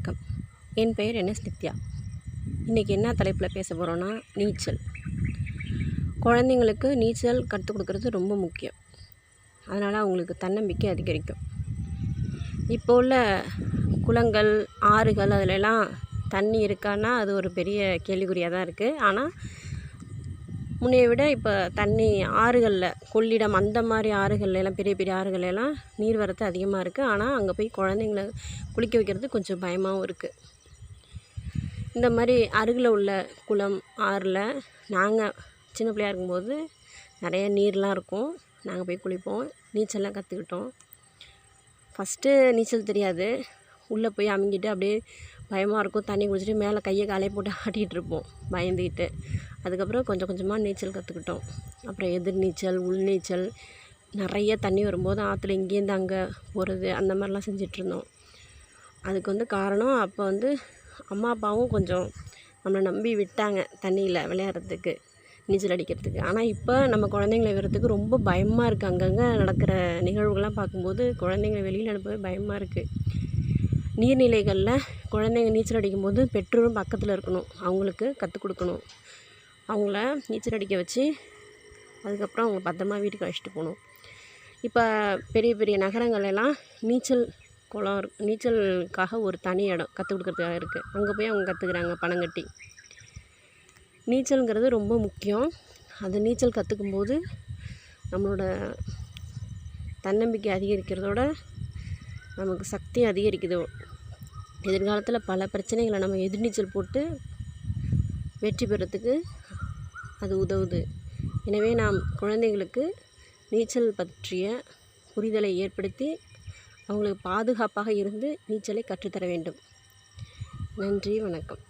வணக்கம். என் பெயர் என்எஸ் நித்யா. இன்றைக்கி என்ன தலைப்பில் பேச போகிறோன்னா, நீச்சல். குழந்தைங்களுக்கு நீச்சல் கற்றுக் கொடுக்குறது ரொம்ப முக்கியம். அதனால் அவங்களுக்கு தன்னம்பிக்கை அதிகரிக்கும். இப்போ உள்ள குளங்கள், ஆறுகள் அதிலெல்லாம் தண்ணி இருக்கான்னா அது ஒரு பெரிய கேள்விக்குறியாக தான் இருக்குது. ஆனால் முன்னைய விட இப்போ தண்ணி ஆறுகளில், கொள்ளிடம் அந்த மாதிரி ஆறுகள்லாம், பெரிய பெரிய ஆறுகளெல்லாம் நீர்வரத்து அதிகமாக இருக்குது. ஆனால் அங்கே போய் குழந்தைங்கள குளிக்க வைக்கிறது கொஞ்சம் பயமாகவும் இருக்குது. இந்த மாதிரி அருகில் உள்ள குளம், ஆறில் நாங்கள் சின்ன பிள்ளையா இருக்கும்போது நிறைய நீர்லாம் இருக்கும். நாங்கள் போய் குளிப்போம், நீச்சல்லாம் கற்றுக்கிட்டோம். ஃபஸ்ட்டு நீச்சல் தெரியாது. உள்ளே போய் அமுங்கிட்டு அப்படியே பயமாக இருக்கும். தண்ணி குடிச்சிட்டு மேலே கையை காலையை போட்டு ஆட்டிகிட்ருப்போம் பயந்துக்கிட்டு. அதுக்கப்புறம் கொஞ்சம் கொஞ்சமாக நீச்சல் கற்றுக்கிட்டோம். அப்புறம் எதிர் நீச்சல், உள் நீச்சல், நிறைய தண்ணி வரும்போது ஆற்றுல இங்கேருந்து அங்கே போகிறது அந்த மாதிரிலாம் செஞ்சிட்ருந்தோம். அதுக்கு காரணம் அப்போ அம்மா அப்பாவும் கொஞ்சம் நம்மளை நம்பி விட்டாங்க தண்ணியில் விளையாடுறதுக்கு, நீச்சல் அடிக்கிறதுக்கு. ஆனால் இப்போ நம்ம குழந்தைங்கள விடுறதுக்கு ரொம்ப பயமாக இருக்குது. அங்கங்கே நடக்கிற நிகழ்வுகள்லாம் பார்க்கும்போது குழந்தைங்கள வெளியில் அனுப்பவே பயமாக இருக்குது. நீர்நிலைகளில் குழந்தைங்க நீச்சல் அடிக்கும்போது பெற்றோரும் பக்கத்தில் இருக்கணும். அவங்களுக்கு கற்றுக் கொடுக்கணும். அவங்கள நீச்சல் அடிக்க வச்சு அதுக்கப்புறம் அவங்க பத்திரமா வீட்டுக்கு அழைச்சிட்டு போகணும். இப்போ பெரிய பெரிய நகரங்களெல்லாம் நீச்சல் குளம் நீச்சலுக்காக ஒரு தனி இடம் கற்றுக் கொடுக்குறதுக்காக இருக்குது. அங்கே போய் அவங்க கற்றுக்குறாங்க பணம் கட்டி. நீச்சல்ங்கிறது ரொம்ப முக்கியம். அது நீச்சல் கற்றுக்கும்போது நம்மளோட தன்னம்பிக்கை அதிகரிக்கிறதோட நமக்கு சக்தி அதிகரிக்குது. எதிர்காலத்தில் பல பிரச்சனைகளை நம்ம எதிர்நீச்சல் போட்டு வெற்றி பெறத்துக்கு அது உதவுது. எனவே நாம் குழந்தைகளுக்கு நீச்சல் பற்றிய புரிதலை ஏற்படுத்தி அவங்களுக்கு பாதுகாப்பாக இருந்து நீச்சலை கற்றுத்தர வேண்டும். நன்றி, வணக்கம்.